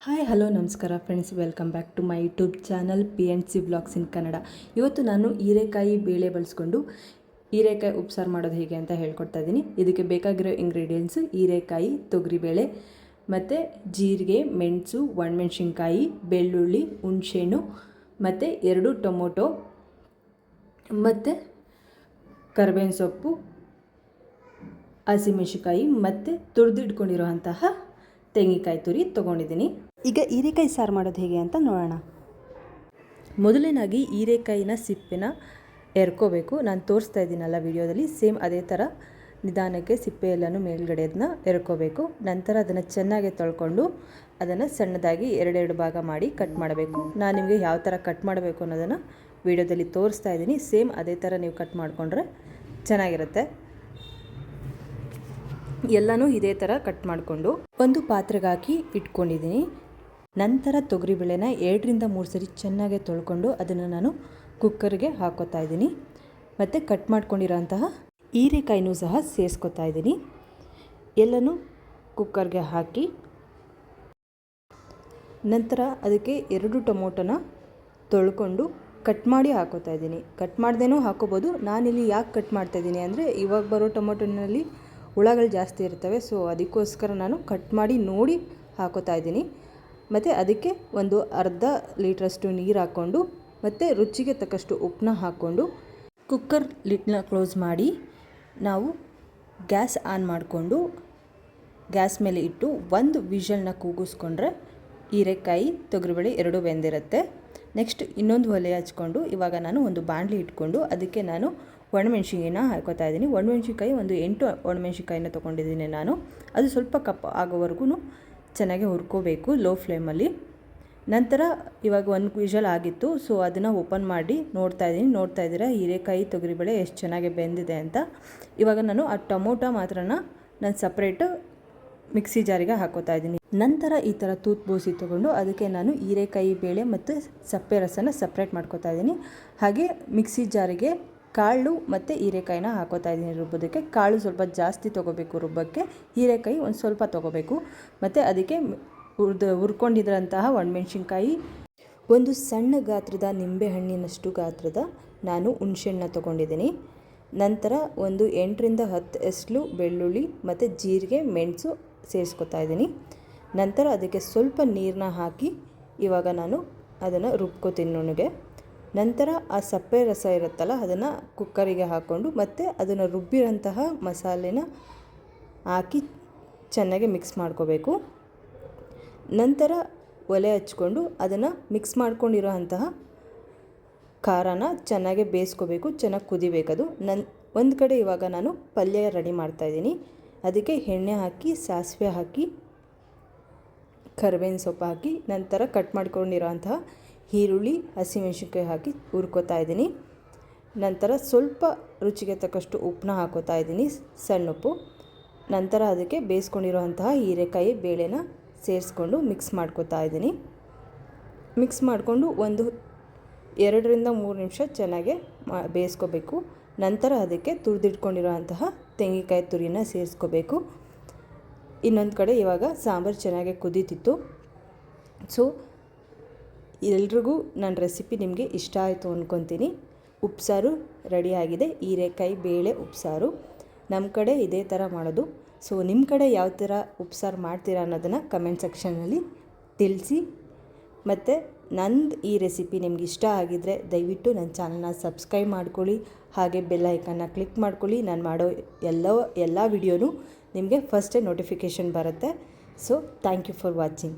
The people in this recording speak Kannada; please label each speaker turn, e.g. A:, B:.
A: ಹಾಯ್ ಹಲೋ ನಮಸ್ಕಾರ friends, welcome back to my YouTube channel PNC vlogs in Kannada. ಇವತ್ತು ನಾನು ಹೀರೆಕಾಯಿ ಬೇಳೆ ಬಳಸ್ಕೊಂಡು ಹೀರೆಕಾಯಿ ಉಪ್ಸಾರು ಮಾಡೋದು ಹೇಗೆ ಅಂತ ಹೇಳ್ಕೊಡ್ತಾ ಇದ್ದೀನಿ. ಇದಕ್ಕೆ ಬೇಕಾಗಿರೋ ಇಂಗ್ರೀಡಿಯೆಂಟ್ಸು ಹೀರೆಕಾಯಿ, ತೊಗರಿಬೇಳೆ ಮತ್ತು ಜೀರಿಗೆ, ಮೆಣಸು, ಒಣಮೆಣ್ಸಿನ್ಕಾಯಿ, ಬೆಳ್ಳುಳ್ಳಿ, ಹುಣಸೆಹಣ್ಣು ಮತ್ತು 2 ಟೊಮೊಟೊ ಮತ್ತು ಕರಿಬೇವಿನ ಸೊಪ್ಪು, ಹಸಿಮೆಣಸಿನ್ಕಾಯಿ ಮತ್ತು ತುರಿದಿಟ್ಕೊಂಡಿರೋಂತಹ ತೆಂಗಿನಕಾಯಿ ತುರಿ ತೊಗೊಂಡಿದ್ದೀನಿ. ಈಗ ಹೀರೆಕಾಯಿ ಸಾರು ಮಾಡೋದು ಹೇಗೆ ಅಂತ ನೋಡೋಣ. ಮೊದಲನೇದಾಗಿ ಹೀರೆಕಾಯಿನ ಸಿಪ್ಪೆನ ಎರ್ಕೋಬೇಕು. ನಾನು ತೋರಿಸ್ತಾ ಇದ್ದೀನಲ್ಲ ವಿಡಿಯೋದಲ್ಲಿ, ಸೇಮ್ ಅದೇ ಥರ ನಿಧಾನಕ್ಕೆ ಸಿಪ್ಪೆ ಎಲ್ಲನೂ ಮೇಲ್ಗಡೆದನ್ನ ಎರ್ಕೋಬೇಕು. ನಂತರ ಅದನ್ನು ಚೆನ್ನಾಗಿ ತೊಳ್ಕೊಂಡು ಅದನ್ನು ಸಣ್ಣದಾಗಿ 2 ಭಾಗ ಮಾಡಿ ಕಟ್ ಮಾಡಬೇಕು. ನಾನು ನಿಮಗೆ ಯಾವ ಥರ ಕಟ್ ಮಾಡಬೇಕು ಅನ್ನೋದನ್ನು ವಿಡಿಯೋದಲ್ಲಿ ತೋರಿಸ್ತಾ ಇದ್ದೀನಿ. ಸೇಮ್ ಅದೇ ಥರ ನೀವು ಕಟ್ ಮಾಡಿಕೊಂಡ್ರೆ ಚೆನ್ನಾಗಿರುತ್ತೆ. ಎಲ್ಲನೂ ಇದೇ ಥರ ಕಟ್ ಮಾಡಿಕೊಂಡು ಒಂದು ಪಾತ್ರೆಗೆ ಹಾಕಿ ಇಟ್ಕೊಂಡಿದ್ದೀನಿ. ನಂತರ ತೊಗರಿಬೇಳೆನ 2 ರಿಂದ 3 ಸರಿ ಚೆನ್ನಾಗಿ ತೊಳ್ಕೊಂಡು ಅದನ್ನು ನಾನು ಕುಕ್ಕರ್ಗೆ ಹಾಕೋತಾ ಇದ್ದೀನಿ. ಮತ್ತು ಕಟ್ ಮಾಡ್ಕೊಂಡಿರೋಂತಹ ಹೀರೆಕಾಯಿನೂ ಸಹ ಸೇರಿಸ್ಕೊತಾ ಇದ್ದೀನಿ. ಎಲ್ಲನೂ ಕುಕ್ಕರ್ಗೆ ಹಾಕಿ ನಂತರ ಅದಕ್ಕೆ 2 ಟೊಮೊಟೊನ ತೊಳ್ಕೊಂಡು ಕಟ್ ಮಾಡಿ ಹಾಕೋತಾ ಇದ್ದೀನಿ. ಕಟ್ ಮಾಡ್ದೇನೂ ಹಾಕೋಬೋದು. ನಾನಿಲ್ಲಿ ಯಾಕೆ ಕಟ್ ಮಾಡ್ತಾಯಿದ್ದೀನಿ ಅಂದರೆ, ಇವಾಗ ಬರೋ ಟೊಮೊಟೊನಲ್ಲಿ ಹುಳಗಳು ಜಾಸ್ತಿ ಇರ್ತವೆ. ಸೊ ಅದಕ್ಕೋಸ್ಕರ ನಾನು ಕಟ್ ಮಾಡಿ ನೋಡಿ ಹಾಕೋತಾ ಇದ್ದೀನಿ. ಮತ್ತು ಅದಕ್ಕೆ ಒಂದು ಅರ್ಧ ಲೀಟ್ರಷ್ಟು ನೀರು ಹಾಕ್ಕೊಂಡು ಮತ್ತು ರುಚಿಗೆ ತಕ್ಕಷ್ಟು ಉಪ್ಪನ್ನ ಹಾಕ್ಕೊಂಡು ಕುಕ್ಕರ್ ಲಿಡ್ನ ಕ್ಲೋಸ್ ಮಾಡಿ ನಾವು ಗ್ಯಾಸ್ ಆನ್ ಮಾಡಿಕೊಂಡು ಗ್ಯಾಸ್ ಮೇಲೆ ಇಟ್ಟು 1 ವಿಷಲ್ನ ಕೂಗಿಸ್ಕೊಂಡ್ರೆ ಹೀರೆಕಾಯಿ, ತೊಗರಿಬೇಳೆ 2 ಬೆಂದಿರುತ್ತೆ. ನೆಕ್ಸ್ಟ್ ಇನ್ನೊಂದು ಒಲೆ ಹಚ್ಕೊಂಡು ಇವಾಗ ನಾನು ಒಂದು ಬಾಣಲಿ ಇಟ್ಕೊಂಡು ಅದಕ್ಕೆ ನಾನು ಒಣಮೆಣ್ಸಿನ್ಕಾಯಿನ ಹಾಕೋತಾ ಇದ್ದೀನಿ. ಒಣಮೆಣ್ಸಿನ್ಕಾಯಿ ಒಂದು 8 ಒಣಮೆಣ್ಸಿನ್ಕಾಯಿನ ತೊಗೊಂಡಿದ್ದೀನಿ ನಾನು. ಅದು ಸ್ವಲ್ಪ ಕಪ್ ಆಗೋವರೆಗೂ ಚೆನ್ನಾಗಿ ಹುರ್ಕೋಬೇಕು ಲೋ ಫ್ಲೇಮಲ್ಲಿ. ನಂತರ ಇವಾಗ 1 ವಿಷಲ್ ಆಗಿತ್ತು. ಸೊ ಅದನ್ನು ಓಪನ್ ಮಾಡಿ ನೋಡ್ತಾ ಇದ್ದೀರಾ ಹೀರೆಕಾಯಿ, ತೊಗರಿಬೇಳೆ ಎಷ್ಟು ಚೆನ್ನಾಗಿ ಬೆಂದಿದೆ ಅಂತ. ಇವಾಗ ನಾನು ಆ ಟೊಮೊಟೊ ಮಾತ್ರನ ನಾನು ಸಪ್ರೇಟು ಮಿಕ್ಸಿ ಜಾರಿಗೆ ಹಾಕೋತಾ ಇದ್ದೀನಿ. ನಂತರ ಈ ಥರ ತೂತ್ಬೋಸಿ ತೊಗೊಂಡು ಅದಕ್ಕೆ ನಾನು ಹೀರೆಕಾಯಿ ಬೇಳೆ ಮತ್ತು ಸಪ್ಪೆ ರಸನ ಸಪ್ರೇಟ್ ಮಾಡ್ಕೋತಾ ಇದ್ದೀನಿ. ಹಾಗೆ ಮಿಕ್ಸಿ ಜಾರಿಗೆ ಕಾಳು ಮತ್ತು ಹೀರೆಕಾಯಿನ ಹಾಕೋತಾ ಇದ್ದೀನಿ ರುಬ್ಬೋದಕ್ಕೆ. ಕಾಳು ಸ್ವಲ್ಪ ಜಾಸ್ತಿ ತೊಗೋಬೇಕು ರುಬ್ಬಕ್ಕೆ, ಹೀರೆಕಾಯಿ ಒಂದು ಸ್ವಲ್ಪ ತೊಗೋಬೇಕು. ಮತ್ತು ಅದಕ್ಕೆ ಹುರ್ಕೊಂಡಿದ್ರಂತಹ ಒಣಮೆಣ್ಸಿನ್ಕಾಯಿ, ಒಂದು ಸಣ್ಣ ಗಾತ್ರದ ನಿಂಬೆಹಣ್ಣಿನಷ್ಟು ಗಾತ್ರದ ನಾನು ಹುಣಸೆಹಣ್ಣನ್ನ ತೊಗೊಂಡಿದ್ದೀನಿ. ನಂತರ ಒಂದು 8 ರಿಂದ 10 ಎಸ್ಲು ಬೆಳ್ಳುಳ್ಳಿ ಮತ್ತು ಜೀರಿಗೆ, ಮೆಣಸು ಸೇರಿಸ್ಕೊತಾ ಇದ್ದೀನಿ. ನಂತರ ಅದಕ್ಕೆ ಸ್ವಲ್ಪ ನೀರನ್ನ ಹಾಕಿ ಇವಾಗ ನಾನು ಅದನ್ನು ರುಬ್ಕೋತೀನಿ ನುಣ್ಣಗೆ. ನಂತರ ಆ ಸಪ್ಪೆ ರಸ ಇರುತ್ತಲ್ಲ ಅದನ್ನು ಕುಕ್ಕರಿಗೆ ಹಾಕ್ಕೊಂಡು ಮತ್ತು ಅದನ್ನು ರುಬ್ಬಿರೋಂತಹ ಮಸಾಲೆನ ಹಾಕಿ ಚೆನ್ನಾಗಿ ಮಿಕ್ಸ್ ಮಾಡ್ಕೋಬೇಕು. ನಂತರ ಒಲೆ ಹಚ್ಕೊಂಡು ಅದನ್ನು ಮಿಕ್ಸ್ ಮಾಡ್ಕೊಂಡಿರೋ ಅಂತಹ ಖಾರನ ಚೆನ್ನಾಗಿ ಬೇಯಿಸ್ಕೋಬೇಕು, ಚೆನ್ನಾಗಿ ಕುದಿಬೇಕದು. ಒಂದು ಕಡೆ ಇವಾಗ ನಾನು ಪಲ್ಯ ರೆಡಿ ಮಾಡ್ತಾಯಿದ್ದೀನಿ. ಅದಕ್ಕೆ ಎಣ್ಣೆ ಹಾಕಿ, ಸಾಸಿವೆ ಹಾಕಿ, ಕರಿಬೇವಿನ ಸೊಪ್ಪು ಹಾಕಿ, ನಂತರ ಕಟ್ ಮಾಡ್ಕೊಂಡಿರೋ ಅಂತಹ ಈರುಳ್ಳಿ, ಹಸಿಮೆಣಸಿನ್ಕಾಯಿ ಹಾಕಿ ಹುರ್ಕೋತಾ ಇದ್ದೀನಿ. ನಂತರ ಸ್ವಲ್ಪ ರುಚಿಗೆ ತಕ್ಕಷ್ಟು ಉಪ್ಪನ್ನ ಹಾಕೋತಾ ಇದ್ದೀನಿ, ಸಣ್ಣ ಉಪ್ಪು. ನಂತರ ಅದಕ್ಕೆ ಬೇಯಿಸ್ಕೊಂಡಿರೋಂತಹ ಹೀರೆಕಾಯಿ ಬೇಳೆನ ಸೇರಿಸ್ಕೊಂಡು ಮಿಕ್ಸ್ ಮಾಡ್ಕೋತಾ ಇದ್ದೀನಿ. ಮಿಕ್ಸ್ ಮಾಡಿಕೊಂಡು ಒಂದು 2 ರಿಂದ 3 ನಿಮಿಷ ಚೆನ್ನಾಗಿ ಬೇಯಿಸ್ಕೋಬೇಕು. ನಂತರ ಅದಕ್ಕೆ ತುರಿದಿಟ್ಕೊಂಡಿರೋಂತಹ ತೆಂಗಿನಕಾಯಿ ತುರಿನ ಸೇರಿಸ್ಕೋಬೇಕು. ಇನ್ನೊಂದು ಕಡೆ ಇವಾಗ ಸಾಂಬಾರು ಚೆನ್ನಾಗಿ ಕುದೀತಿತ್ತು. ಸೊ ಎಲ್ರಿಗೂ ನನ್ನ ರೆಸಿಪಿ ನಿಮಗೆ ಇಷ್ಟ ಆಯಿತು ಅಂದ್ಕೊತೀನಿ. ಉಪ್ಸಾರು ರೆಡಿಯಾಗಿದೆ, ಹೀರೆಕಾಯಿ ಬೇಳೆ ಉಪ್ಸಾರು. ನಮ್ಮ ಕಡೆ ಇದೇ ಥರ ಮಾಡೋದು. ಸೊ ನಿಮ್ಮ ಕಡೆ ಯಾವ ಥರ ಉಪ್ಸಾರು ಮಾಡ್ತೀರಾ ಅನ್ನೋದನ್ನು ಕಮೆಂಟ್ ಸೆಕ್ಷನಲ್ಲಿ ತಿಳಿಸಿ. ಮತ್ತು ನಂದು ಈ ರೆಸಿಪಿ ನಿಮ್ಗೆ ಇಷ್ಟ ಆಗಿದ್ದರೆ ದಯವಿಟ್ಟು ನನ್ನ ಚಾನಲ್ನ ಸಬ್ಸ್ಕ್ರೈಬ್ ಮಾಡ್ಕೊಳ್ಳಿ. ಹಾಗೆ ಬೆಲ್ ಐಕನ್ನ ಕ್ಲಿಕ್ ಮಾಡ್ಕೊಳ್ಳಿ. ನಾನು ಮಾಡೋ ಎಲ್ಲ ವಿಡಿಯೋನೂ ನಿಮಗೆ ಫಸ್ಟೇ ನೋಟಿಫಿಕೇಷನ್ ಬರುತ್ತೆ. So thank you for watching.